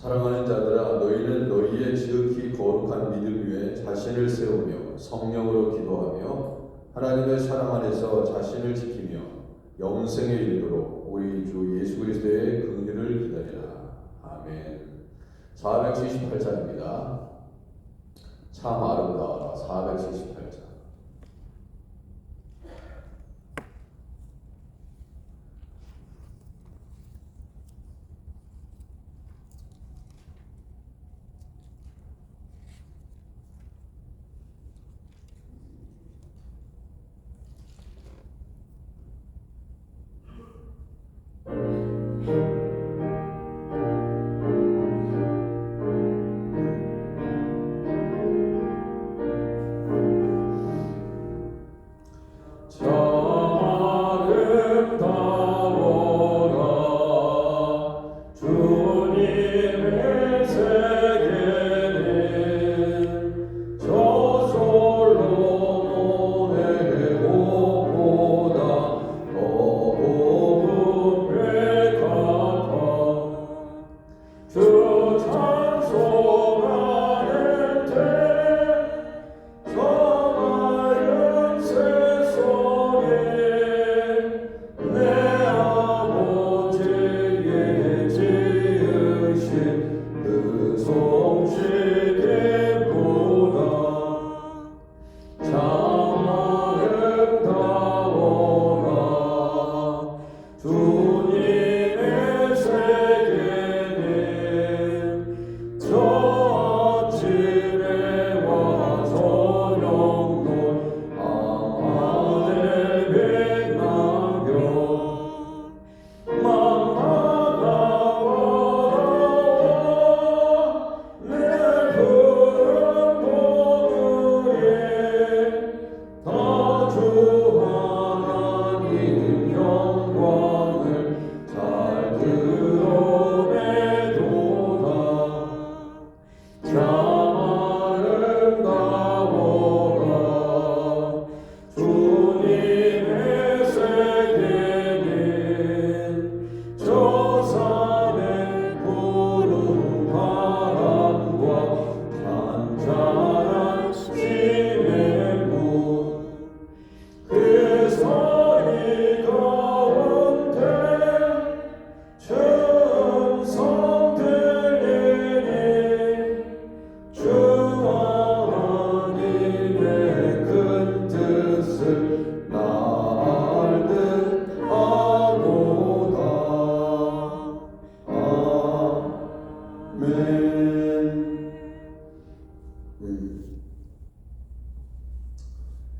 사랑하는 자들아, 너희는 너희의 지극히 거룩한 믿음 위에 자신을 세우며 성령으로 기도하며 하나님의 사랑 안에서 자신을 지키며 영생에 이르도록 우리 주 예수 그리스도의 긍휼을 기다리라. 아멘. 478장입니다. 참 아름다워라. 478장.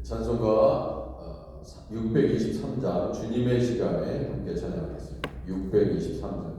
찬송가 623장 주님의 시간에 함께 찬양하겠습니다. 623장.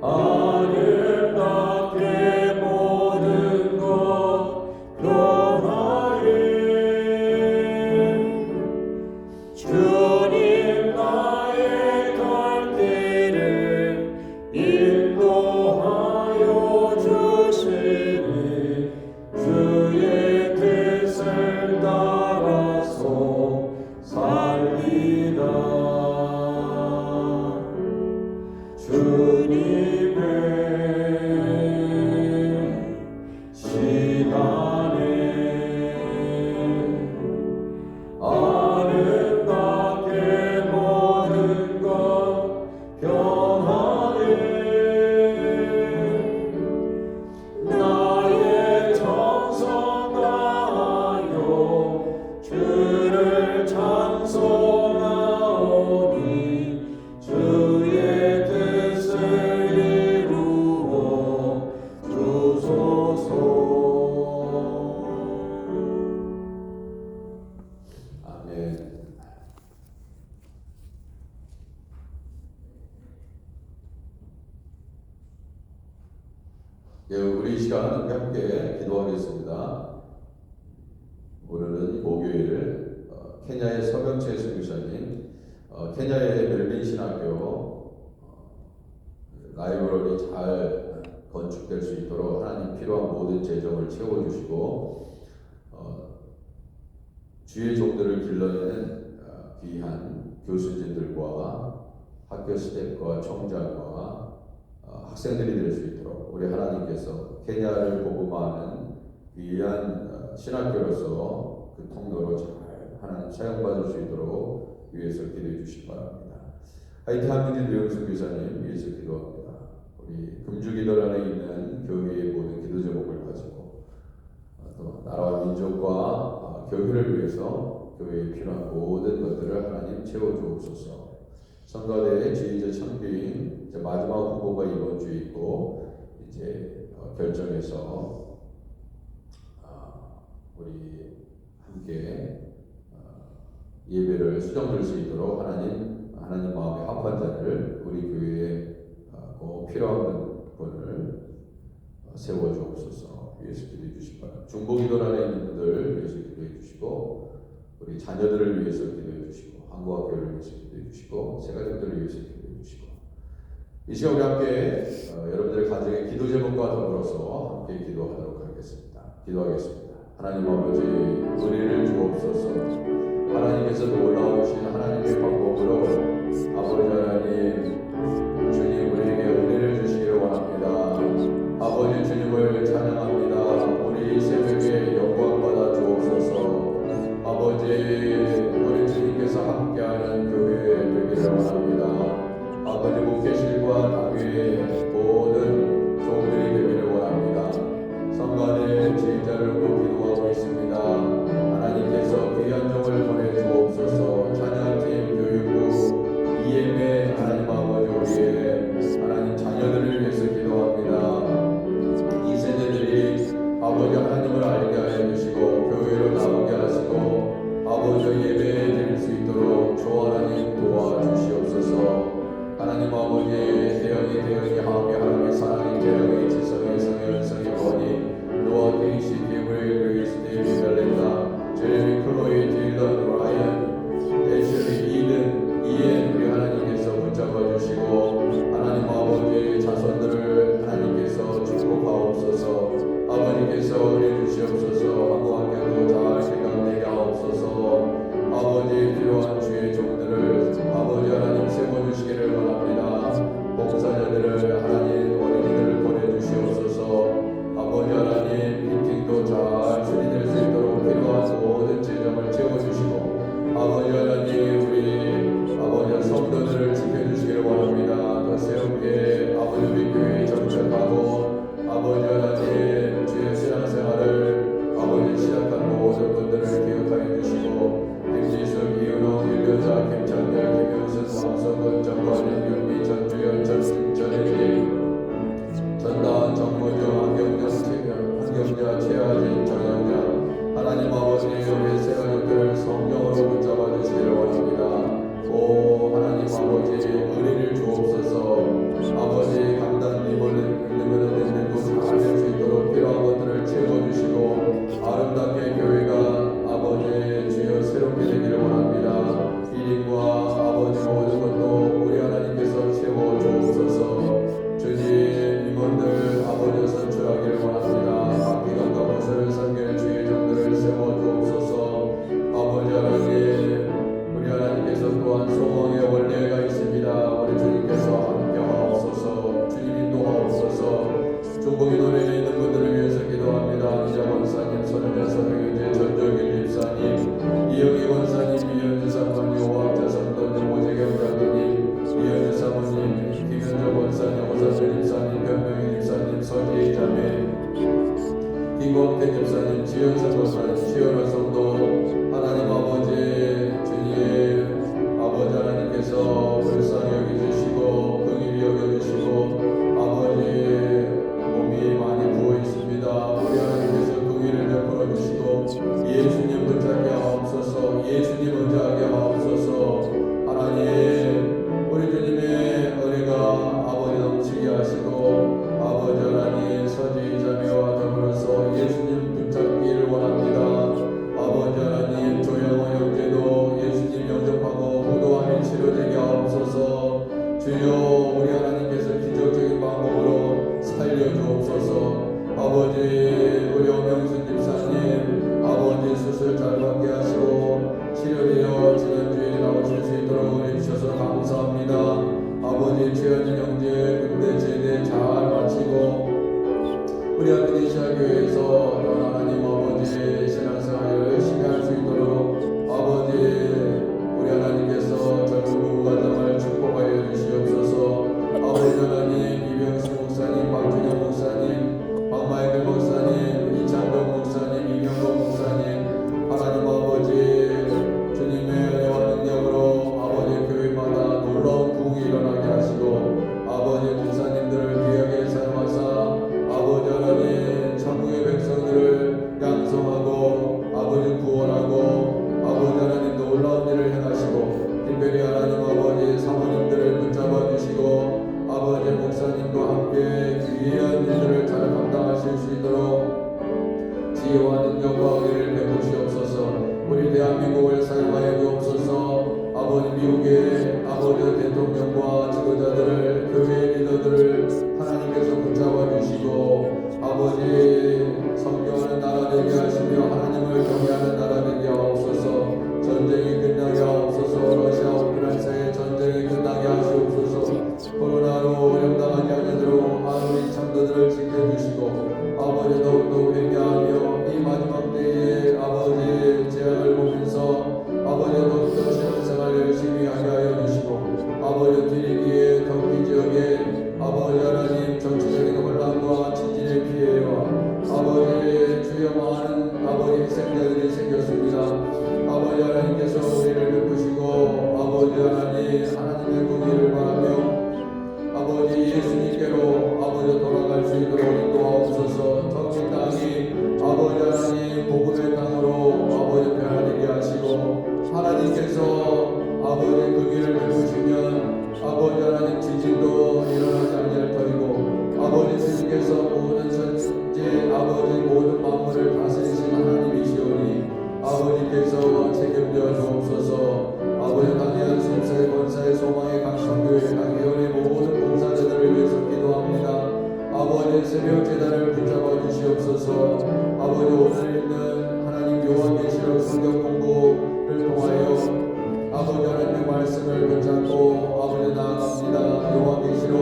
아름다운 찬송하오니 주의 뜻을 이루어 주소서. 아멘. 예, 우리 이 시간 함께 기도하겠습니다. 오늘은 목요일 케냐의 서병채 선교사님, 케냐의 멜빈 신학교 라이브러리 잘 건축될 수 있도록 하나님 필요한 모든 재정을 채워주시고 주의 종들을 길러내는 귀한 교수진들과 학교 스태프와 총장과 학생들이 될 수 있도록 우리 하나님께서 케냐를 복음화하는 귀한 신학교로서 그 통로로 잘 하나님 사용받을 수 있도록 위해서 기도해 주시기 바랍니다. 하이트 한민희 류영수 교사님 위해서 기도합니다. 우리 금주기도 안에 있는 교회의 모든 기도 제목을 가지고 또 나라와 민족과 교회를 위해서 교회에 필요한 모든 것들을 하나님 채워주옵소서. 성가대의 지휘자 청빙 이제 마지막 후보가 이번 주에 있고 이제 결정해서 우리 함께 예배를 수정될 수 있도록 하나님 마음의 합한 자를 우리 교회에 꼭 필요한 분을 세워주옵소서. 위해서 기도해 주시기 바랍니다. 중보기도 안에 있는 분들 위해서 기도해 주시고 우리 자녀들을 위해서 기도해 주시고 한국학교를 위해서 기도해 주시고 새가족들을 위해서 기도해 주시고 이 시간 우리 함께 여러분들 가정의 기도 제목과 더불어서 함께 기도하도록 하겠습니다. 기도하겠습니다. 하나님 아버지 은혜를 주옵소서. 하나님께서 놀라우신 하나님의 방법으로 아버지 하나님 주님 우리에게 은혜를 주시기를 원합니다. 아버지 주님을 찬양합니다. 우리 새벽에 영광 받아 주옵소서. 아버지 우리 주님께서 함께하는 교회 되기를 원합니다. 아버지 목회실과 당회의 모든 종들이 되기를 원합니다. 성관의 지휘자를 놓고 기도하고 있습니다. 하나님께서 귀한 종을 보내주옵소서. 찬양팀 교육부 EM의 하나님 아버지 우리의 하나님 자녀들을 위해서 기도합니다. 이 세대들이 아버지 하나님을 알게 하여 주시고 교회로 나오게 하시고 아버지 예배에 드릴 수 있도록 주 하나님 도와주시옵소서. 하나님 아버지 대형이 하나님의 하나님의 사랑이 대형이 지성이 성의 은성의 권위 노아 케이시 기브레 그리스 데이비 벨렌다 제레미 클로이 딜런 라이언 애슐리 이든 이엔 우리 하나님께서 붙잡아 주시고 하나님 아버지 자손들을 하나님께서 축복하옵소서. 아버지께서 은혜 주시옵소서. 한국학교도 잘 생각되게 하옵소서. 아버지 필요한 주의 종들을 아버지 하나님 세워주시기를 원합니다. 봉사자들을 하나님 어린이들을 보내주시옵소서. 아버지 하나님 미팅도 잘 수리될 수 있도록 필요한 모든 재정을 채워주시고 아버지 하나님 우리 아버지 성도들을 지켜주시기를 원합니다. 더 새롭게 아버지 우리 교회에 정착하고 아버지 하나님 주의 신앙생활을 아버지 시작한 모든 분들을 기억하여 주시고 김지숙, 이은호, 일교자, 김찬열, 김영순, 왕석은, 정관인, 윤미, 전주현, 전혜지, 전다은, 정무정, 한경자, 최하진, 정영자 하나님 아버지 우리 새가족들을 성령으로 붙잡아 주시기를 원합니다. 오 하나님 아버지 은혜를 주옵소서. 아버지 감당 리버는 잘될 수 있도록 필요한 것들을 채워주시고 아름답게 교회가 아버지 주여 새롭게 되기를 원합니다. 비링과 아버지 모든 것도 우리 하나님께서 채워주옵소서. 주님 임원들 아버지 선출하기를 원합니다. 각기각각 것을 섬길 주의 종들을 세워주옵소서. 아버지 하나님 우리 하나님께서 또한 소망의 원례가 있습니다. 우리 주님께서 함께 하옵소서. 주님 인도하옵소서. 중보기 노래에 있는 분들을 위해서 기도합니다. 이자 원사님, 선우자 선우교제, 전조길 집사님, 이영희 원사님, 이현주 사모님, 오학자 성도님, 오재경 장로님, 이현주 사모님, 김현정 원사님, 오사철 집사님, 변명희 집사님, 서지혜 자매, 김광태 집사님, 지현선 원사님, 시연호 성도 하나님 아버지 우리 아비디시아 교회에서 또 하나님 아버지 신앙생활을 열심히 할 수 있도록 아버지 우리 하나님께서 젊은 부부가정을 축복하여 주시옵소서. 아버지 하나님 이병수 목사님, 박준영 목사님, 박마이클 목사님, 이창동 목사님, 이명록 목사님 하나님 아버지 주님의 은혜와 능력으로 아버지 교회마다 놀라운 부흥이 일어나게 하시고 아버지 목사님들을 귀하게 사용하사 아버지 하나님 천국의 백성들을 양성하고 아버지 구원하고 아버지 하나님 놀라운 일을 행하시고 특별히 하나님 아버지 사모님들을 붙잡아 주시고 아버지 목사님과 함께 귀한 일들을 잘 감당하실 수 있도록 지혜와 능력과 의를 베푸시옵소서. 우리 대한민국을 사용하여 주옵소서. 아버지 미국의 아버지 대통령과 지도자들을 교회 리더들을 하나님께서 붙잡아 주시고 아버지 성경하는 나라 되게 하시며 하나님을 경외하는 나라 되게 하옵소서. 전쟁이 끝나게 하옵소서. 러시아 우크라이나의 전쟁이 끝나게 하시옵소서. 코로나로 어려움당하지 않도록 아버지 창조들을 지켜주시고 아버지 더욱더 회개하며 이 마지막 때에 아버지 재앙을 보면서 아버지 더욱더 신앙생활 열심히 하게 하여 주시고 아버지 뒤리기에 터키 지역에 아버지 하나님 정치적인 혼란과 지진의 피해와 아버지 주여 많은 아버지 희생자들이 생겼습니다. 아버지 하나님께서 우리를 베푸시고 아버지 하나님의 공의를 바라며 아버지 예수님께로 아버지 돌아갈 수 있도록 인도하옵소서. 터키 땅이 아버지 하나님 복음의 땅으로 아버지 변화되게 하시고 하나님께서 아버지 그 길을 베푸시면 아버지 하나님 지진도 일어나지 아니할 터이고 아버지 주님께서 모든 천지 아버지 모든 만물을 다스리신 하나님이시오니 아버지께서 책임져 주옵소서. 아버지 강의한 순사의 권사의 소망의 강성교회 강의원의 모든 봉사자들을 위해서 기도합니다. 아버지 새벽 제단을 붙잡아 주시옵소서. 아버지 오늘 있는 하나님 요한계시록 성경 공부를 통하여 아버지 하나님의 말씀을 붙잡고 아버지 나아갑니다. 요한계시록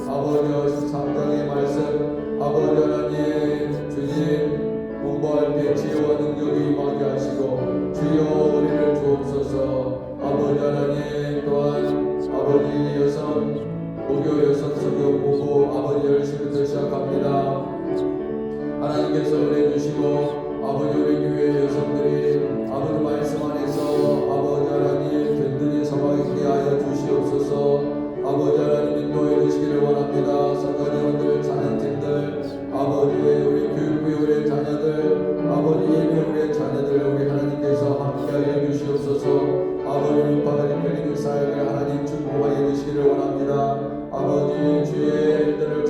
아버지 13장의 말씀 아버지 하나님 주님 공부할 때 지혜와 능력이 임하게 하시고 주여 우리를 주옵소서. 아버지 하나님 또한 아버지 여성 목요 여성 성경 공부 아버지 10시부터 시작합니다. 하나님께서 은혜 주시고 아버지 우리 교회 여성들이 아버지 말씀 안에서 아버지 하나님 든든히 서방있게 하여 주시옵소서. 아버지 하나님 인도해 주시기를 원합니다. 선거대원들 자녀팀들 아버지 우리 교육부의 우리 자녀들 아버지 예배 우리 자녀들 우리 하나님께서 함께하여 주시옵소서. 아버지 바다리 펴리는 사역을 하나님 축복하여 주시기를 원합니다. 아버지 주의 일들을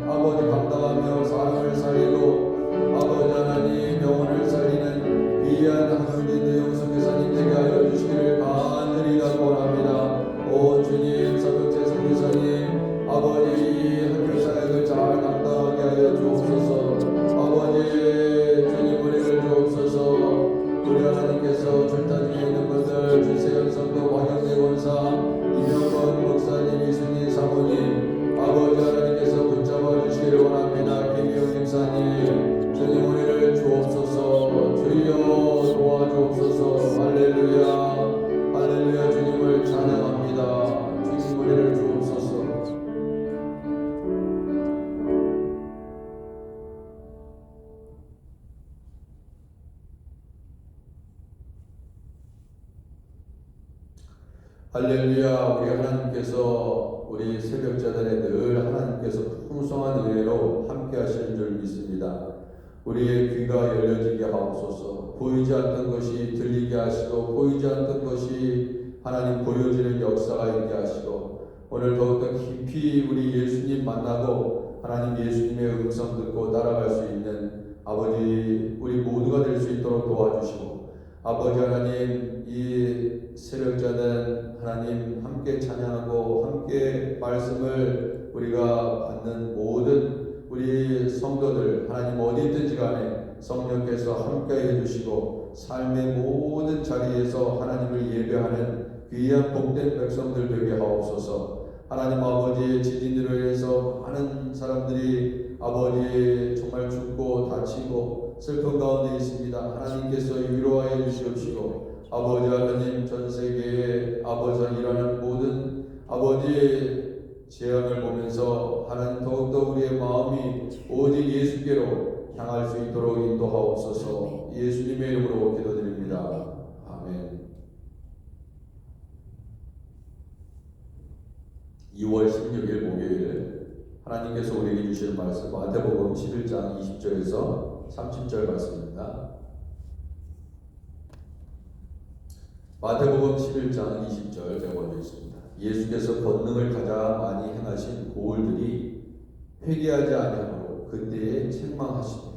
아버지 감당하며 사람을 살리고 아버지 하나님 영혼을 살리는 귀한 하나님의 영성 교사님 되게 하여 주시기를 간절히 원합니다. 오 주님 서명재 선교사님 아버지 이 학교 사역을 잘 감당하게 하여 주옵소서. 아버지 주님 우리를 주옵소서. 우리 하나님께서 출타 중에 있는 것들 주세현 성도 황영대 권사 이명건 목사님 이순희 사모님 아버지 하나님께서 붙잡아 주시기를 원합니다. 김희영 김사님 주님 우리를 주옵소서. 주여 도와주옵소서. 할렐루야 할렐루야 주님을 찬양합니다. 주님 우리를 주옵소서. 할렐루야. 우리 하나님께서 우리 새벽자단에 늘 하나님께서 풍성한 은혜로 함께 하시는 줄 믿습니다. 우리의 귀가 열려지게 하옵소서. 보이지 않던 것이 들리게 하시고 보이지 않던 것이 하나님 보여지는 역사가 있게 하시고 오늘 더욱더 깊이 우리 예수님 만나고 하나님 예수님의 음성 듣고 따라갈 수 있는 아버지 우리 모두가 될 수 있도록 도와주시고 아버지 하나님 이 새벽자는 하나님 함께 찬양하고 함께 말씀을 우리가 받는 모든 우리 성도들 하나님 어디 있든지 간에 성령께서 함께 해주시고 삶의 모든 자리에서 하나님을 예배하는 귀한 복된 백성들 되게 하옵소서. 하나님 아버지의 지진으로 인해서 많은 사람들이 아버지 정말 죽고 다치고 슬픈 가운데 있습니다. 하나님께서 위로하여 주시옵시고 아버지 하나님 전 세계에 아버지가 일하는 모든 아버지의 재앙을 보면서 하나님 더욱더 우리의 마음이 오직 예수께로 향할 수 있도록 인도하옵소서. 예수님의 이름으로 기도드립니다. 아멘. 2월 16일 목요일 하나님께서 우리에게 주시는 말씀 마태복음 11장 20절에서 30절 말씀입니다. 마태복음 11장 20절 제가 먼저 읽습니다. 예수께서 권능을 가장 많이 행하신 고을들이 회개하지 아니하므로 그때에 책망하시니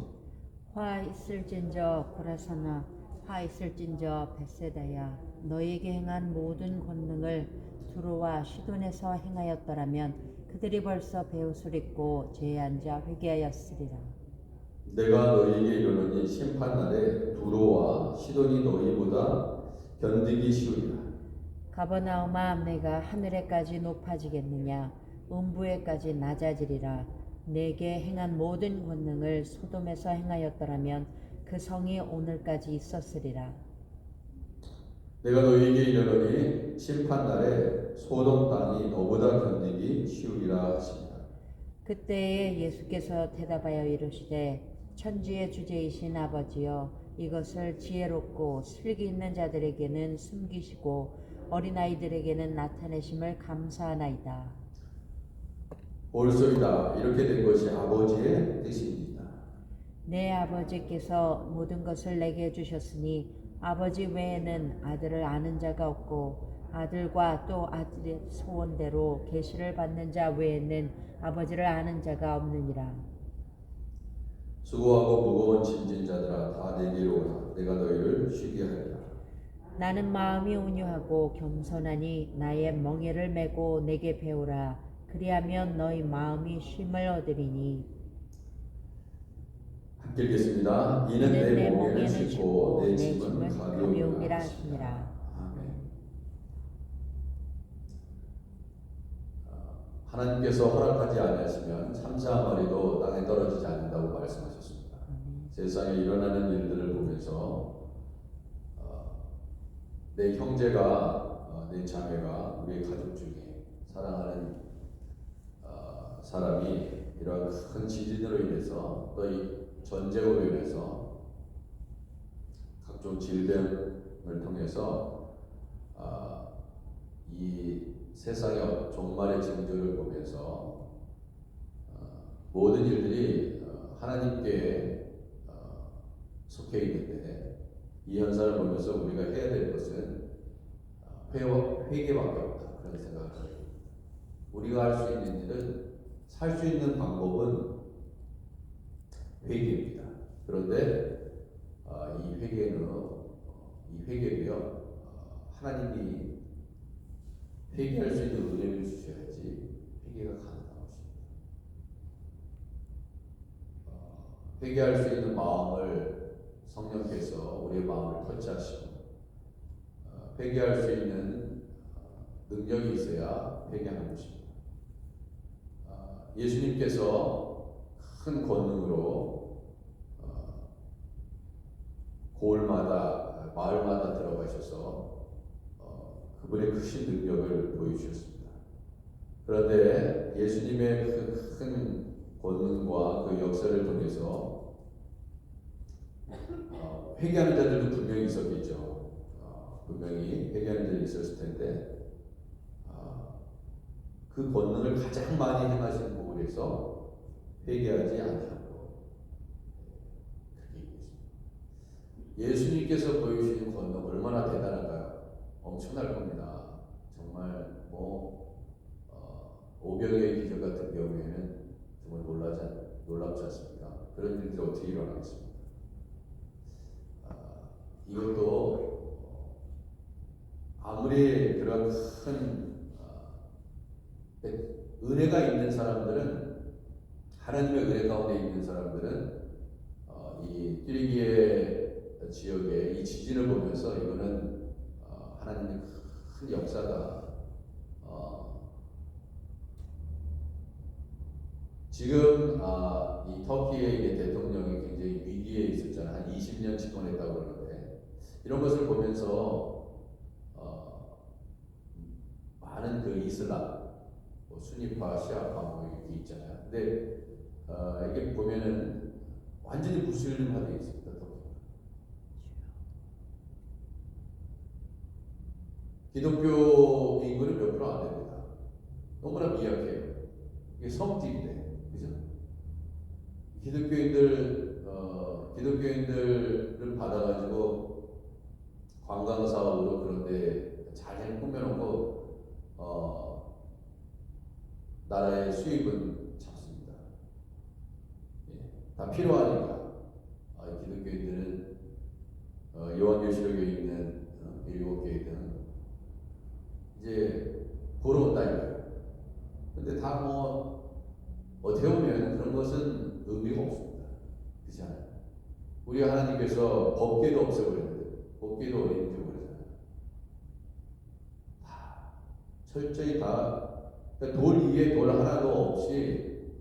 화 있을진저 고라사나 화 있을진저 벳세다야 너에게 행한 모든 권능을 두로와 시돈에서 행하였더라면 그들이 벌써 배옷을 입고 죄에 앉아 회개하였으리라. 내가 너희에게 이르노니 심판날에 두로와 시돈이 너희보다 견디기 쉬우리라. 가버나움아 내가 하늘에까지 높아지겠느냐 음부에까지 낮아지리라. 내게 행한 모든 권능을 소돔에서 행하였더라면 그 성이 오늘까지 있었으리라. 내가 너희에게 이르노니 심판날에 소돔 땅이 너보다 견디기 쉬우리라 하십니다. 그때에 예수께서 대답하여 이르시되 천지의 주제이신 아버지여 이것을 지혜롭고 슬기 있는 자들에게는 숨기시고 어린아이들에게는 나타내심을 감사하나이다. 옳소이다. 이렇게 된 것이 아버지의 뜻입니다. 내 아버지께서 모든 것을 내게 주셨으니 아버지 외에는 아들을 아는 자가 없고 아들과 또 아들의 소원대로 계시를 받는 자 외에는 아버지를 아는 자가 없느니라. 수고하고 무거운 짐진 자들아 다 내게로 오라. 내가 너희를 쉬게 하리라. 나는 마음이 온유하고 겸손하니 나의 멍에를 메고 내게 배우라. 그리하면 너희 마음이 쉼을 얻으리니. 함께 읽겠습니다. 이는 내 멍에는 쉽고 내 짐은 가벼움이라 하시니라. 아멘. 하나님께서 허락하지 아니하시면 참새 한 마리도 땅에 떨어지지 않는다고 말씀하셨습니다. 세상에 일어나는 일들을 보면서 내 형제가 내 자매가 우리의 가족 중에 사랑하는 사람이 이러한 큰 지진으로 인해서 또 이 전쟁으로 인해서 각종 질병을 통해서 이 세상의 종말의 징조를 보면서 모든 일들이 하나님께 속해 있는데 이 현상을 보면서 우리가 해야 될 것은 회개밖에 없다 그런 생각을 합니다. 우리가 할 수 있는 일은 살 수 있는 방법은 회개입니다. 그런데 이 회개도요 하나님이 회개할 수 있는 은혜를 주셔야지 회개가 가능한 것입니다. 회개할 수 있는 마음을 성령께서 우리의 마음을 터치하시고 회개할 수 있는 능력이 있어야 회개하는 것입니다. 예수님께서 큰 권능으로 고을마다 마을마다 들어가셔서 그분의 크신 능력을 보여주셨습니다. 그런데 예수님의 그 큰 권능과 그 역사를 통해서 회개하는 자들도 분명히 있었겠죠. 분명히 회개하는 자들이 있었을 텐데 그 권능을 가장 많이 행하신 부분에서 회개하지 아니하고 그렇게 얘기했습니다. 예수님께서 보여주시는 권능 얼마나 대단한가요? 엄청날 겁니다. 정말 오병이의 기적 같은 경우에는 정말 놀랍지 않습니까? 그런 일들이 어떻게 일어나겠습니까? 이것도 아무리 그런 큰 은혜가 있는 사람들은 하나님의 은혜 가운데 있는 사람들은 이 튀르기예 지역의 이 지진을 보면서 이거는 하나님의 큰 역사다 지금 이 터키의 이제 대통령이 굉장히 위기에 있었잖아요. 한 20년 집권했다고 그러는데 이런 것을 보면서 많은 그 이슬람, 뭐 순위파, 시아파 뭐 이렇게 있잖아요. 근데 이게 보면은 완전히 무슬림화되어 있습니다. 터키가. 기독교 인구는 몇 프로 안 됩니다. 너무나 미약해요. 이게 섬집인데, 그죠? 기독교인들을 받아가지고 관광 사업으로 그런데 잘 꾸며놓고 나라의 수입은 잡습니다. 예, 다 필요하니까 기독교인들은 요한계시록에 있는 7개이든 이제 보러 온다 이거예요. 근데 다 어떻게 보면 그런 것은 의미가 없습니다. 그렇지 않아요? 우리 하나님께서 법궤도 없애버렸는데 법궤도 어디 있는지 모르잖아요. 다 철저히 그러니까 돌 위에 돌 하나도 없이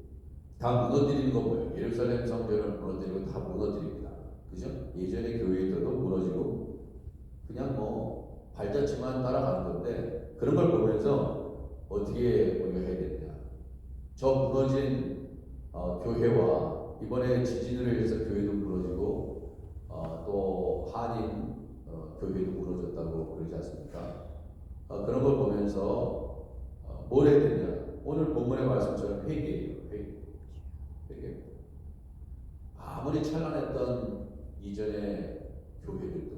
다 무너뜨리는 거 뭐예요? 예루살렘 성전을 무너뜨리고 다 무너뜨립니다. 그죠? 예전에 교회들도 무너지고 그냥 발자취만 따라가는 건데 그런 걸 보면서 어떻게 우리가 해야 되느냐? 저 무너진 교회와 이번에 지진으로 인해서 교회도 무너지고 또 한인 교회도 무너졌다고 그러지 않습니까? 그런 걸 보면서 뭘 해야 되냐? 오늘 본문의 말씀처럼 회개예요. 회개. 아무리 찬란했던 이전의 교회들도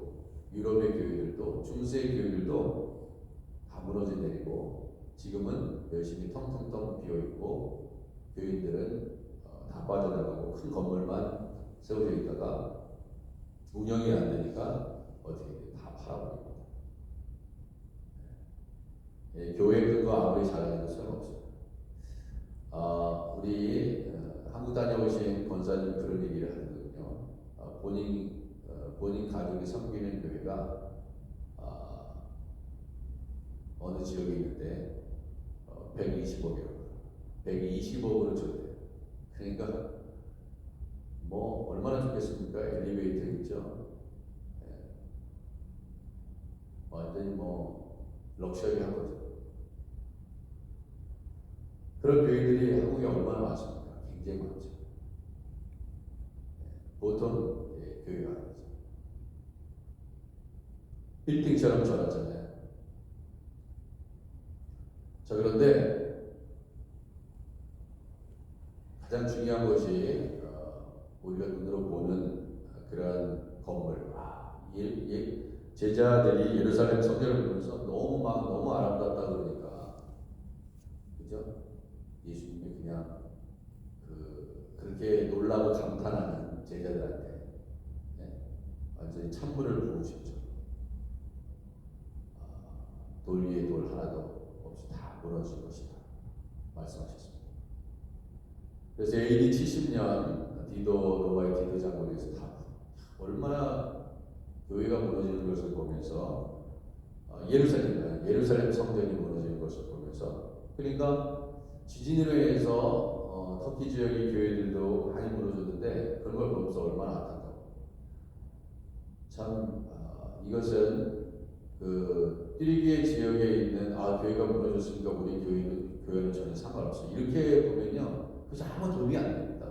유럽의 교회들도 중세의 교회들도 다 무너져 내리고 지금은 열심히 텅텅텅 비어있고 교인들은 다 빠져나가고 큰 건물만 세워져 있다가 운영이 안 되니까 어떻게 돼? 다 팔아버립니다. 예, 교회 근거 아무리 잘하는 소용없어요. 우리 한국 다녀오신 권사님 그런 얘기를 하거든요. 본인 가족이 섬기는 교회가 어느 지역에 있는데 120억이라고 120억으로 줬대요. 그러니까 얼마나 좋겠습니까? 엘리베이터 있죠. 예. 완전히 럭셔리한 거죠. 그런 교회들이 한국에 얼마나 많습니까? 굉장히 많죠. 보통 교회가 아니죠. 빌딩처럼 전하잖아요. 자, 그런데 가장 중요한 것이 우리가 눈으로 보는 그러한 건물. 제자들이 예루살렘 성전을 보면서 너무 아름답다 그러니까, 그죠? 예수님이 그냥 그렇게 놀라고 감탄하는 제자들한테 완전히 찬물을 부으셨죠. 돌 위에 돌 하나도 없이 다 무너질 것이다 말씀하셨습니다. 그래서 AD 70년 디도 로마의 디도 장군에서 다 얼마나 교회가 무너지는 것을 보면서 예루살렘 성전이 무너지는 것을 보면서 그러니까 지진으로 인해서 터키 지역의 교회들도 많이 무너졌는데 그런 걸 보면서 얼마나 안타까워. 참 이것은 띠리기의 지역에 있는 교회가 무너졌으니까 우리 교회는 전혀 상관없어. 이렇게 보면요, 그것이 아무 도움이 안 됩니다.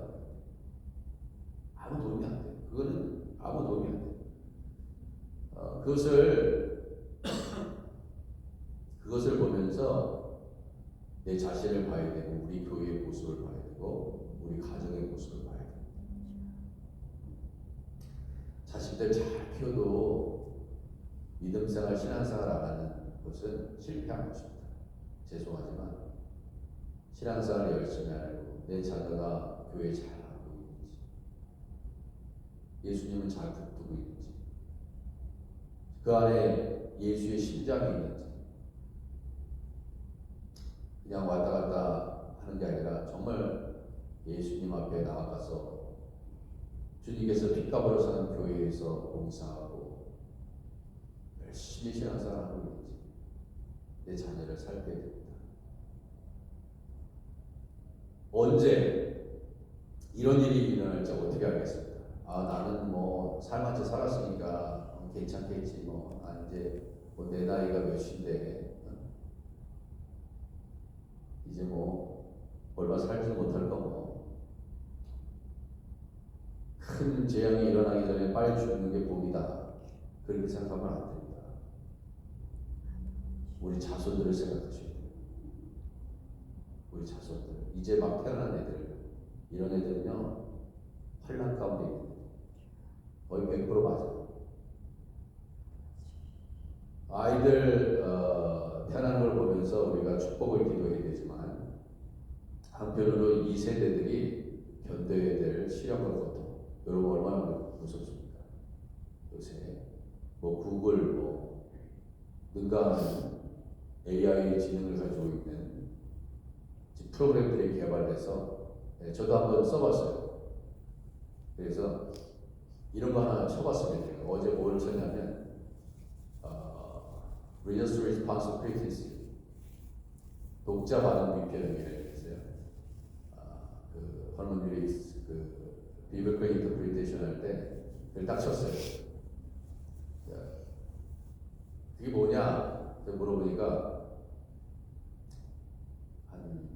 아무 도움이 안 돼. 그거는 아무 도움이 안 돼. 그것을 보면서 내 자신을 봐야 되고 우리 교회의 모습을 봐야 되고 우리 가정의 모습을 봐야 됩니다. 자식들 잘 키워도 믿음생활, 신앙생활 안 하는 것은 실패한 것입니다. 죄송하지만 신앙생활 열심히 하고 내 자녀가 교회 잘 하고 있는지 예수님은 잘 붙들고 있는지 그 안에 예수의 심장이 있는지 그냥 왔다 갔다 하는 게 아니라 정말 예수님 앞에 나아가서 주님께서 핏값으로 사는 교회에서 봉사하고 열심히 신앙생활하고 있는지 내 자녀를 살펴야 됩니다. 언제 이런 일이 일어날지 어떻게 알겠습니까? 아, 나는 뭐 삶한테 살았으니까 괜찮겠지. 뭐, 아, 이제 뭐 내 나이가 몇인데 이제 뭐 얼마 살지 못할 거고 큰 재앙이 일어나기 전에 빨리 죽는 게 복이다. 그렇게 생각하면 안 됩니다. 우리 자손들을 생각하셔야 돼요. 우리 자손들, 이제 막 태어난 애들, 이런 애들은요 환난 가운데 있는 거의 100% 맞아요. 아이들 태어나는 걸 보면서 우리가 축복을 기도해야 되지만 한편으로 이 세대들이 견뎌야 될 시련과 고통, 여러분 얼마나 무섭습니까? 요새 뭐 구글 뭐 능가하는 AI 지능을 가지고 있는 프로그램들이 개발돼서 저도 한번 써봤어요. 그래서 이런 거 하나 쳐봤습니다. 어제 뭘 쳤냐면 Readers Response Criticism, 독자 반응 비평이라고 있어요. 그 헐먼 윌릭스 그 비블컬 인터프리테이션 할 때 그걸 딱 쳤어요. 그게 뭐냐? 물어보니까 한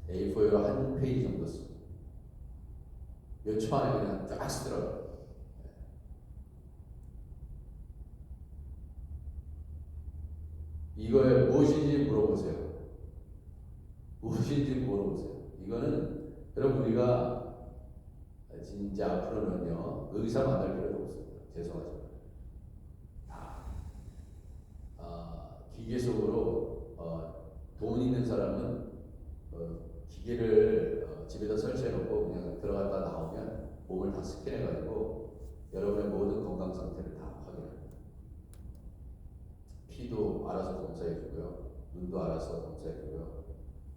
A4로 한 페이지 정도 써. 몇 초 안에 그냥 쫙 쓰더라고요. 이거에 무엇인지 물어보세요. 무엇인지 물어보세요. 이거는 여러분 우리가 진짜 앞으로는요 의사 만날 필요도 없습니다. 죄송하지만 기계 속으로 돈 있는 사람은 기계를 집에다 설치해 놓고 그냥 들어갔다 나오면 몸을 다 스캔해 가지고 여러분의 모든 건강 상태를 다 확인합니다. 피도 알아서 검사해 주고요, 눈도 알아서 검사해 주고요,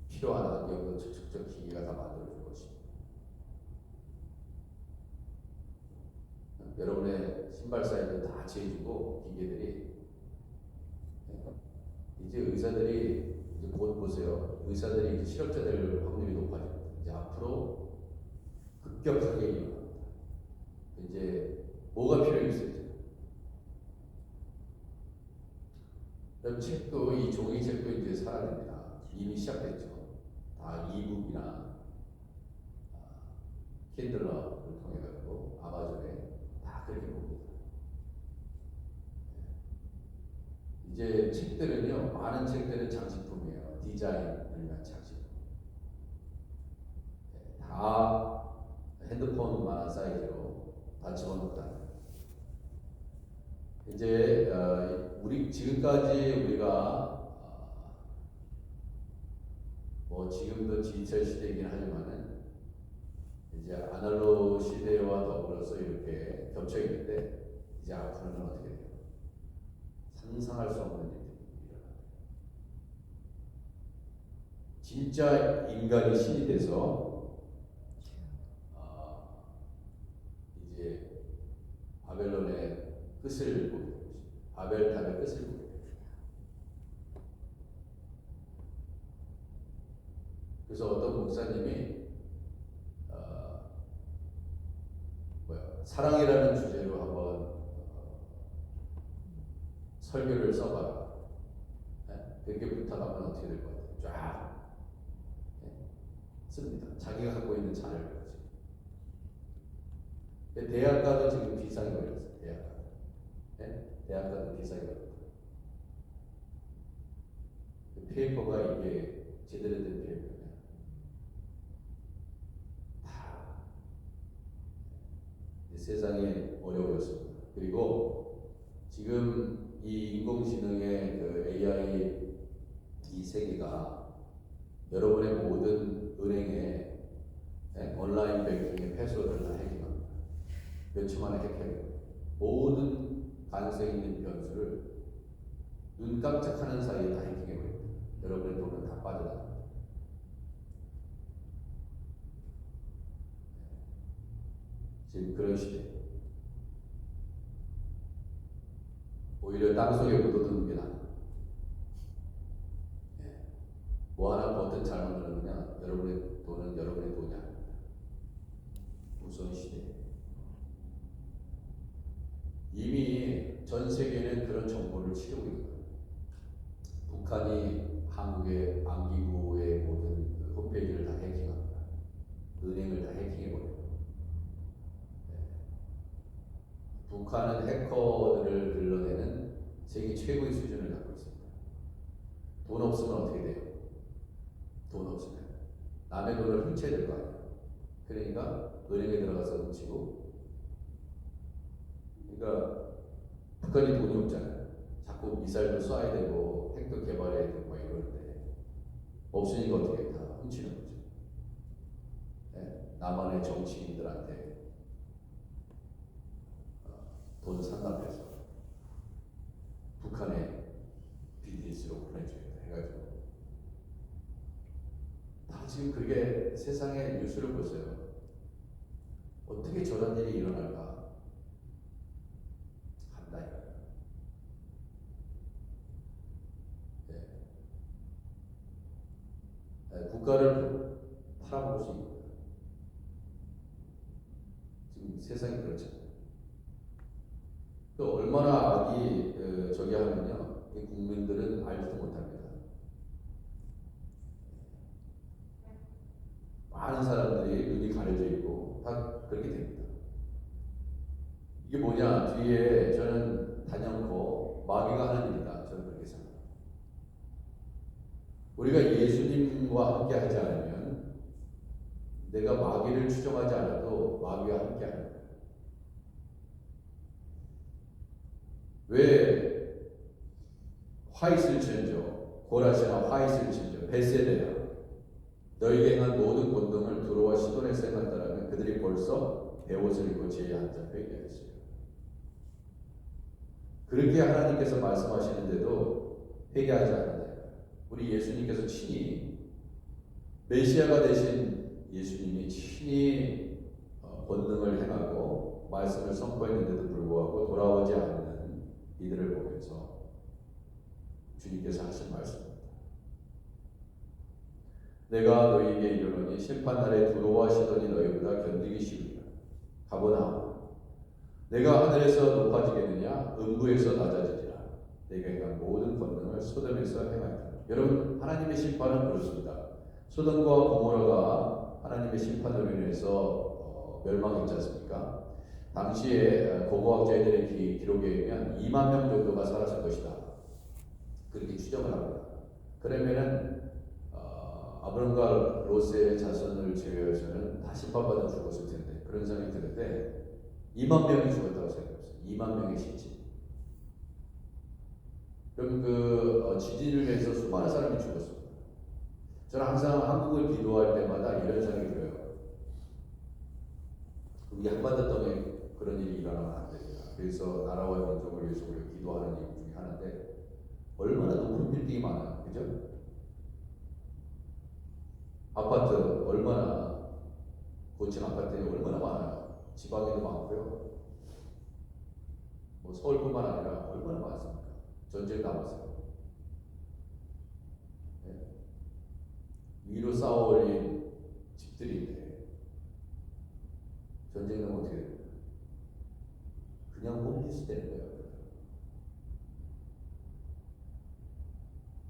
필요한 안경도 척척척 기계가 다 만들어 줄 것입니다. 여러분의 신발 사이즈 다 재주고 기계들이 이제 의사들이 이제 곧 보세요. 의사들이 이제 실업자 될 확률이 높아집니다. 이제 앞으로 급격하게 일어납니다. 이제 뭐가 필요했어요? 책도 이 종이 책도 이제 사라집니다. 이미 시작됐죠. 다 이북이나 킨들러를 통해 가지고 아마존에 다 그렇게 봅니다. 이제 책들은요, 많은 책들은 장식품이에요. 디자인을 위한 장식품. 다 핸드폰만한 사이즈로 다 집어넣다. 이제 우리 지금까지 우리가 뭐 지금도 디지털 시대이긴 하지만은 이제 아날로그 시대와 더불어서 이렇게 겹쳐 있는데 이제 앞으로는 어떻게 돼요? 상상할 수 없는 일들이 일어납니다. 진짜 인간이 신이 돼서 이제 바벨론의 끝을 보게 됩니다. 바벨탑의 끝을 보게 됩니다. 그래서 어떤 목사님이 사랑이라는 주제로 한번 설교를 써봐라. 그렇게 부탁하면 어떻게 될 것 같아요? 쫙 씁니다. 자기가 갖고 있는 자료를 가지고. 대학가도 지금 비싸게 걸렸어요. 대학가. 대학가도 비싸게 걸렸어요. 그 페이퍼가 이게 제대로 된 페이퍼냐? 다 세상에 어려워졌습니다. 그리고 지금 이 인공지능의 그 AI 이 세계가 여러분의 모든 은행의 온라인 뱅킹의 패스워드를 다 해킹합니다. 몇 초 만에 해킹해요. 모든 가능성 있는 변수를 눈 깜짝하는 사이에 다 해킹해버립니다. 여러분의 돈은 다 빠져나갑니다. 지금 그런 시대. 오히려 땅속에 묻어두는 게 나아요. 뭐 하나 버튼 잘못 누르느냐? 여러분의 돈은 여러분의 돈이 아닙니다. 우선시대. 이미 전 세계는 그런 정보를 치르고 있는 거예요. 북한이 한국의 안기부의 모든 그 홈페이지를 다 해킹합니다. 은행을 다 해킹해버려요. 네. 북한은 해커들을 불러내는 세계 최고의 수준을 갖고 있습니다. 돈 없으면 어떻게 돼요? 돈 없으면 남의 돈을 훔쳐야 될 거 아니에요. 그러니까 은행에 들어가서 훔치고, 그러니까 북한이 돈이 없잖아요. 자꾸 미사일도 쏴야 되고 핵도 개발해야 되고 막 이러는데 없으니까 어떻게 다 훔치는 거죠. 네? 남한의 정치인들한테 돈 상납해서 북한의 비즈니스로 보내줘야 돼 해가지고 다 지금 그렇게 세상의 뉴스를 보세요. 어떻게 저런 일이 일어날까 한다 이거예요. 네. 네, 국가를 팔아먹을 수 있는 거예요. 지금 세상이 그렇죠. 또 얼마나 악이 저기 하면요, 국민들은 알지도 못합니다. 많은 사람들이 눈이 가려져 있고 다 그렇게 됩니다. 이게 뭐냐? 뒤에 저는 단연코 마귀가 하는 일이다. 저는 그렇게 생각합니다. 우리가 예수님과 함께 하지 않으면 내가 마귀를 추종하지 않아도 마귀와 함께 하는 거예요. 왜 화 있을 전저, 고라시나 화 있을 전저, 벳세다야 너희에게 행한 모든 권능을 두로와 시돈에 생각하라면 그들이 벌써 베옷을 입고 제에 앉아 회개하였어요. 그렇게 하나님께서 말씀하시는데도 회개하지 않는다. 우리 예수님께서 친히 메시아가 되신 예수님이 친히 권능을 행하고 말씀을 선포했는데도 불구하고 돌아오지 않는 이들을 보면서 주님께서 하신 말씀입니다. 내가 너희에게 이르노니 심판날에 두로와 시돈이 너희보다 견디기 쉬우리라. 가보나 내가 하늘에서 높아지겠느냐 음부에서 낮아지리라. 내가 행한 모든 권능을 소돔에서 행하리라. 여러분, 하나님의 심판은 그렇습니다. 소돔과 고모라가 하나님의 심판으로 인해서 멸망했지 않습니까? 당시에 고고학자들의 기록에 의하면 2만 명 정도가 살았을 것이다. 그렇게 추정을 합니다. 그러면은 아브람과 롯의 자손을 제외해서는 다 심판받아 죽었을 텐데, 그런 생각이 드는데 2만 명이 죽었다고 생각했어요. 2만 명의 시체. 그럼 그 지진을 위해서 수많은 사람이 죽었습니다. 저는 항상 한국을 기도할 때마다 이런 생각이 들어요. 우리 한반도 땅에 그런 일이 일어나면 안 됩니다. 그래서 나라와 민족을 위해서 우리가 기도하는 이유 중에 하나인데, 얼마나 높은 빌딩이 많아요. 그죠? 아파트 얼마나, 고층 아파트에 얼마나 많아요. 지방에도 많고요. 뭐 서울뿐만 아니라 얼마나 많습니까? 전쟁 남았어요. 네. 위로 쌓아 올린 집들인데 전쟁 나면 어떻게 됩니까? 그냥 홈리스 되는 거예요.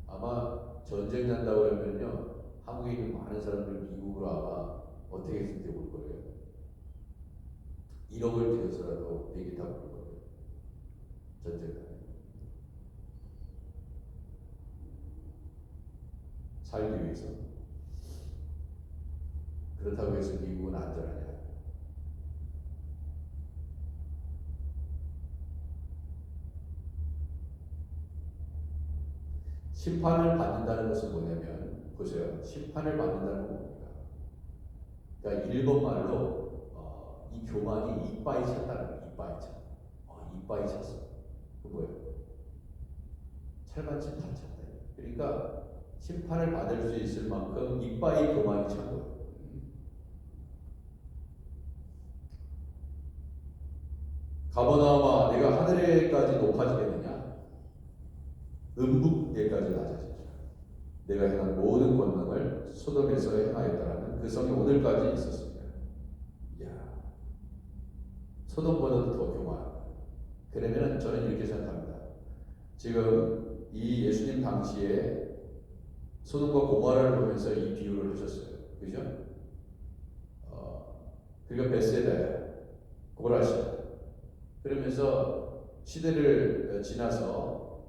아마 전쟁 난다고 그러면요, 한국에 있는 많은 사람들 미국으로 아마 어떻게 했을지 볼 거예요. 1억을 들여서라도 비행기 타고 올 거예요. 전쟁 나면. 살기 위해서. 그렇다고 해서 미국은 안전하냐? 심판을 받는다는 것은 뭐냐면, 보세요. 심판을 받는다는 건 뭡니까? 그러니까 일본말로 이 교만이 이빠이 찼다는 거예요. 이빠이 찼. 이빠이 찼어. 그 뭐예요? 철같이 다 찼다. 그러니까 심판을 받을 수 있을 만큼 이빠이 교만이 찬 거예요. 가버나움아, 내가 하늘에까지 높아지겠느냐? 음부에까지 낮아지리라. 내가 행한 모든 권능을 소돔에서 행하였다라는 그 성이 오늘까지 있었습니다. 이야, 소돔보다도 더 교만합니다. 그러면 저는 이렇게 생각합니다. 지금 이 예수님 당시에 소돔과 고모라를 보면서 이 비유를 하셨어요. 그죠? 그러니까 베세다야, 고라시아. 그러면서 시대를 지나서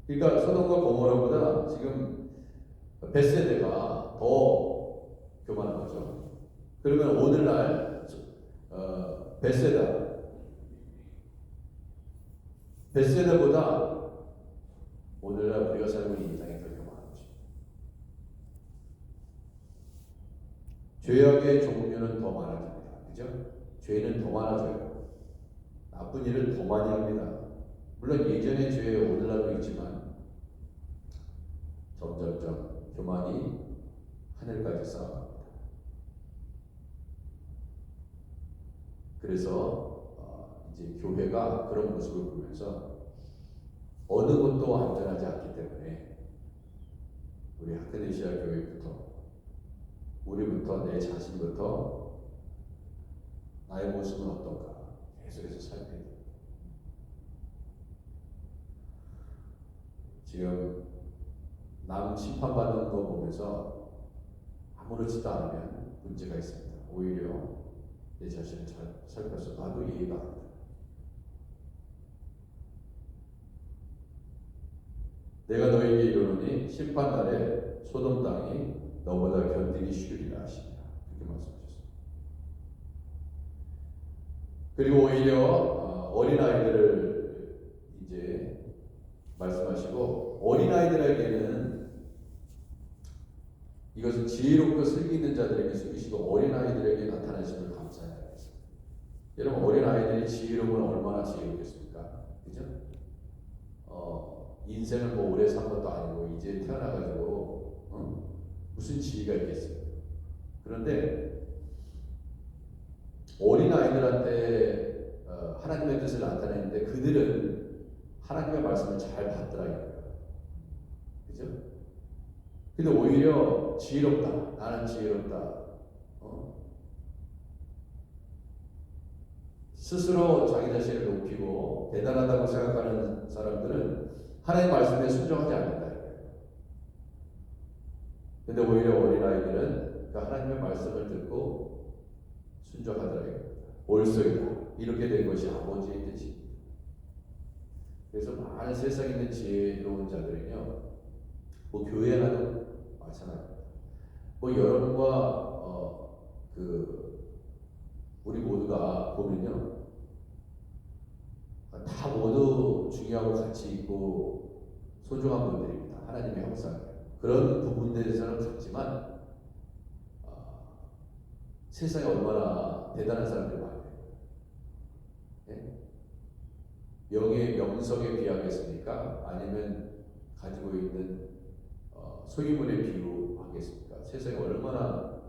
그러니까 소돔과 고모라보다 지금 벳세다가 더 교만한 거죠. 그러면 오늘날 벳세다보다 오늘날 우리가 살고 있는 인상이 더 교만한 거죠. 죄악의 종류는 더 많아집니다. 그죠? 죄는 더 많아져요. 나쁜 일을 더 많이 합니다. 물론 예전의 죄에 오늘날도 있지만 점점점 교만이 하늘까지 쌓아갑니다. 그래서 이제 교회가 그런 모습을 보면서 어느 곳도 안전하지 않기 때문에 우리 하크네시아 교회부터 우리부터 내 자신부터 나의 모습은 어떤가 계속해서 살펴야 됩니다. 지금 남 심판받는 거 보면서 아무렇지도 않으면 문제가 있습니다. 오히려 내 자신을 잘 살펴서 나도 이해가 안 돼. 내가 너에게 이르노니 심판날에 소돔 땅이 너보다 견디기 쉬우리라 하시니라. 그렇게 말씀하셨습니다. 그리고 오히려 어린아이들을 이제 말씀하시고 어린아이들에게는 이것은 지혜롭고 슬기 있는 자들에게 숨기시고 어린아이들에게 나타나심을 감사해야 하겠습니다. 여러분 어린아이들이 지혜로우면 얼마나 지혜롭겠습니까? 그죠? 인생을 뭐 오래 산 것도 아니고 이제 태어나가지고 무슨 지혜가 있겠어요. 그런데 어린아이들한테 하나님의 뜻을 나타내는데 그들은 하나님의 말씀을 잘 받더라고요. 그죠? 근데 오히려 지혜롭다. 나는 지혜롭다. 스스로 자기 자신을 높이고 대단하다고 생각하는 사람들은 하나님의 말씀에 순종하지 않는다. 근데 오히려 어린아이들은 그 하나님의 말씀을 듣고 순종하더라고요. 옳소이다. 이렇게 된 것이 아버지의 뜻입니다. 그래서 많은 세상에 있는 지혜로운 자들은요, 뭐 교회 안에도 마찬가지입니다. 뭐 여러분과 우리 모두가 보면요, 다 모두 중요하고 가치 있고 소중한 분들입니다. 하나님의 형상. 그런 부분들에서는 같지만 세상에 얼마나 대단한 사람들이 많아요. 예? 명예, 명성에 비하겠습니까? 아니면 가지고 있는 소유물에 비유하겠습니까? 세상에 얼마나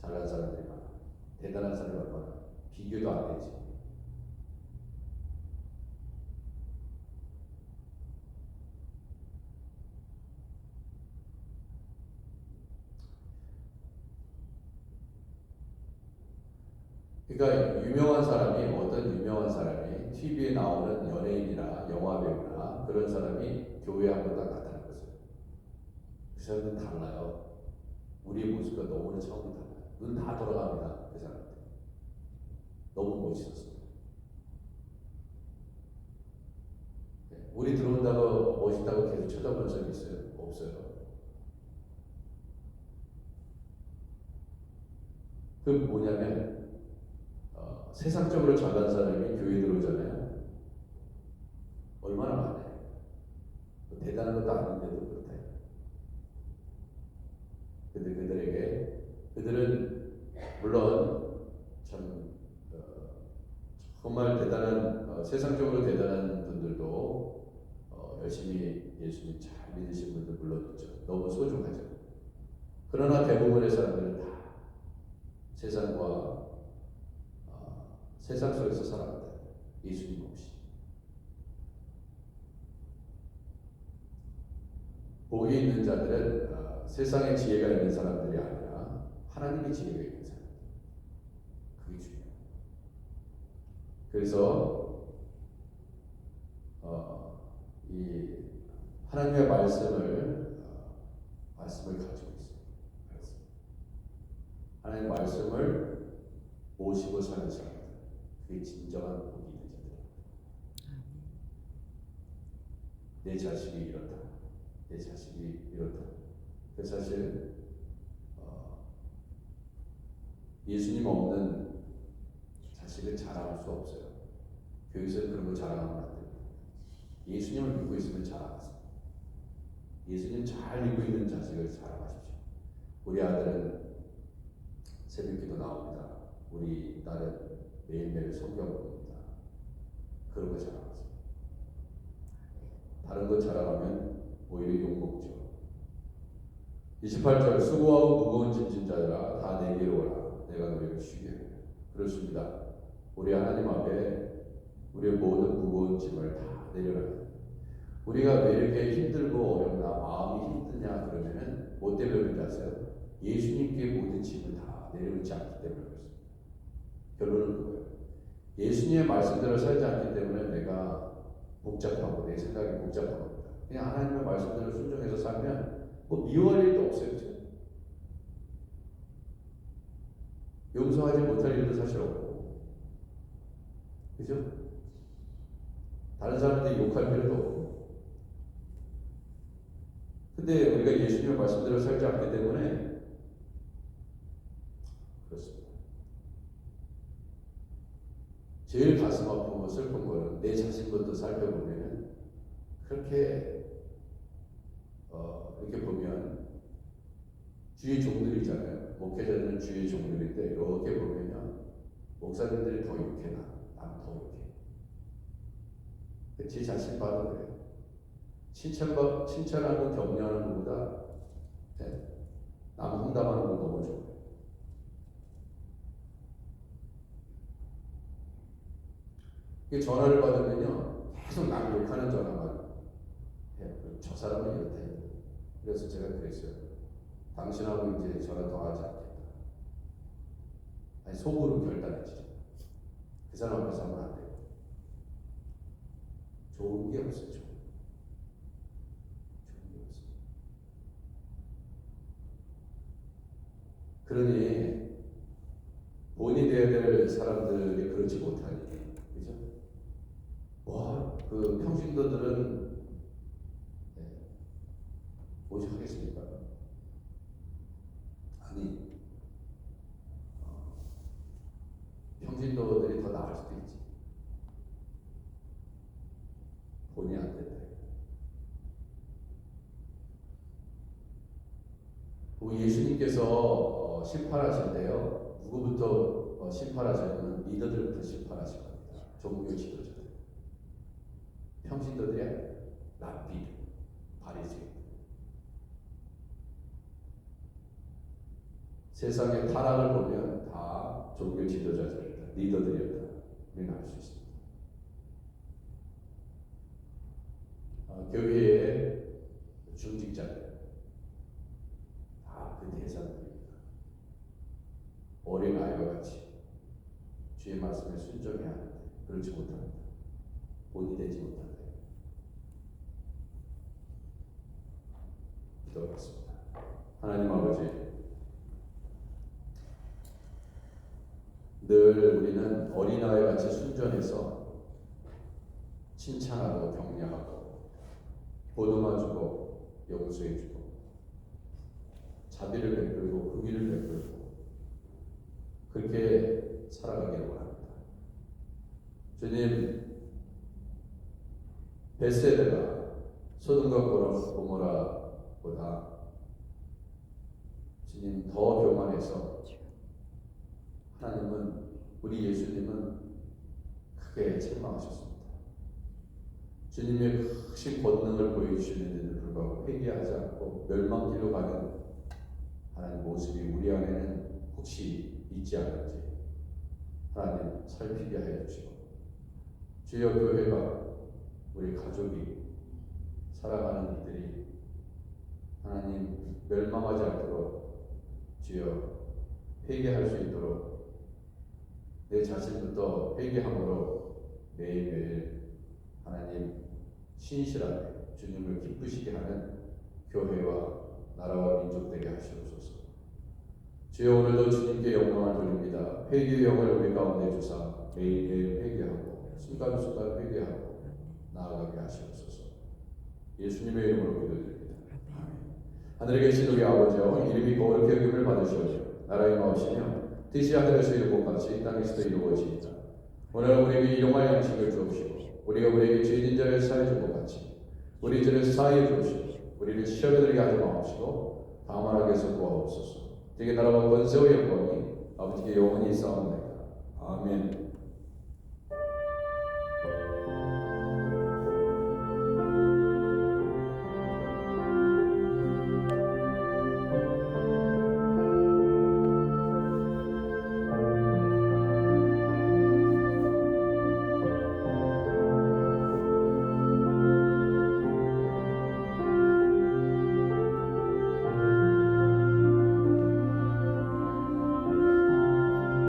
잘난 사람들이 많아요. 대단한 사람이 얼마나 비교도 안 되지. 그러니까 어떤 유명한 사람이 TV에 나오는 연예인이나 영화배우나 그런 사람이 교회에 한 번 딱 나타난 거죠. 그 사람들은 달라요. 우리의 모습과 너무나 차원이 달라요. 눈 다 돌아갑니다. 그 사람들. 너무 멋있었어요. 우리 들어온다고 멋있다고 계속 쳐다본 적이 있어요? 없어요. 그 뭐냐면 세상적으로 잘난 사람이 교회 들어오잖아요. 얼마나 많아요. 대단한 것도 아닌데도 그렇다. 근데 그들은 물론 참 정말 대단한 세상적으로 대단한 분들도 열심히 예수님 잘 믿으신 분들 물론 있죠. 너무 소중하죠. 그러나 대부분의 사람들은 다 세상과 세상 속에서 살아간다. 예수님 없이. 복이 있는 자들은 세상의 지혜가 있는 사람들이 아니라 하나님의 지혜가 있는 사람. 그게 중요해요. 그래서 이 하나님의 말씀을 가지고 있어요. 하나님의 말씀을 모시고 사는 사람들, 그게 진정한 복이 있는 자들입니다. 내 자식이 이렇다. 내 자식이 이렇다. 그 사실 예수님 없는 자식을 자랑할 수 없어요. 교회에서는 그런 거 자랑하면 안 됩니다. 예수님을 믿고 있으면 자랑하세요. 예수님 잘 믿고 있는 자식을 자랑하십시오. 우리 아들은 새벽기도 나옵니다. 우리 딸은 매일매일 성경 봅니다. 그런 거 자랑하세요. 다른 거 자랑하면 오히려 욕먹죠. 28절 수고하고 무거운 짐진 자들아 다 내게로 오라. 내가 너희를 쉬게 하리라. 그렇습니다. 우리 하나님 앞에 우리의 모든 무거운 짐을 다 내려놔요. 우리가 왜 이렇게 힘들고 어렵나 마음이 힘드냐 그러면은 뭐 때문에 그런지 아세요? 예수님께 모든 짐을 다 내려놓지 않기 때문에 그렇습니다. 결론은 그거예요. 예수님의 말씀대로 살지 않기 때문에 내가 복잡하고 내 생각이 복잡한 겁니다. 그냥 하나님의 말씀대로 순종해서 살면 뭐 미워할 일도 없어요. 그렇죠? 용서하지 못할 일도 사실 없고, 그죠? 다른 사람들이 욕할 필요도 없고. 근데 우리가 예수님의 말씀대로 살지 않기 때문에 그렇습니다. 제일 가슴 아프고 슬픈 거는 내 자신부터 살펴보면 그렇게 이렇게 보면 주의 종들이잖아요. 목회자들은 주의 종들인데 이렇게 보면요, 목사님들이 더 욕해 난 더 욕해. 제 자신 봐도 그래요. 칭찬하고 격려하는 것보다 남 험담하는 거 너무 좋아요. 전화를 받으면요 계속 남 욕하는 전화만 해요. 저 사람은 이렇다. 그래서 제가 그랬어요. 당신하고 이제 전화 더 하지 않겠다. 아니 속으로 결단했지. 그 사람 앞에서 하면 안 돼요. 좋은 게 없어요. 좋은 게 없어요. 그러니 본이 되어야 될 사람들이 그렇지 못하니, 그죠? 그 평신도들은 뭐지 하겠습니까? 아니, 평신도들이 더 나을 수도 있지. 본이 안 된다. 예수님께서 심판하실 때요, 누구부터 심판하시냐면 리더들부터 심판하실 겁니다. 종교 지도자들. 평신도들이 아니라 랍비, 바리새인. 세상의 타락을 보면 다 종교 지도자들이다, 리더들이었다. 우리는 알 수 있습니다. 교회의 중직자들 다 그 대상들입니다. 어린 아이와 같이 주의 말씀에 순종해야 하는데 그렇지 못합니다. 본이 되지 못한다. 기도하겠습니다. 하나님 아버지, 늘 우리는 어린아이 같이 순전해서 칭찬하고 격려하고 보듬어주고 용서해주고 자비를 베풀고 긍휼을 베풀고 그렇게 살아가기를 원합니다. 주님, 벳세다가 소돔과 고모라보다 주님 더 교만해서 하나님은, 우리 예수님은 크게 책망하셨습니다. 주님의 크신 권능을 보여주시는데도 불구하고 회개하지 않고 멸망길로 가는 하나님 모습이 우리 안에는 혹시 있지 않은지 하나님 살피게 하여 주시고, 주여 교회가, 우리 가족이, 살아가는 이들이 하나님 멸망하지 않도록 주여 회개할 수 있도록 내 자신부터 회개함으로 매일매일 하나님 신실하게 주님을 기쁘시게 하는 교회와 나라와 민족 되게 하시옵소서. 주여 오늘도 주님께 영광을 돌립니다. 회개의 영을 우리 가운데 주사 매일매일 회개하고 순간순간 회개하고 나아가게 하시옵소서. 예수님의 이름으로 기도드립니다. 아멘. 하늘에 계신 우리 아버지여 이름이 거룩히 여김을 받으시오며 나라의 마옵시며 뜻이 하늘에서 이루고 같이 이 땅에서도 이루어지이다. 오늘 우리에게 일용할 양식을 주옵시고 우리가 우리에게 죄진 자를 사해 준 것 같이 우리 죄를 사해 주옵시고 우리를 시험에 들게 하지 마옵시고 다만 악에서 구하옵소서. 되게 나라와 권세와 영광이 아버지께 영원히 있사옵나이다. 아멘.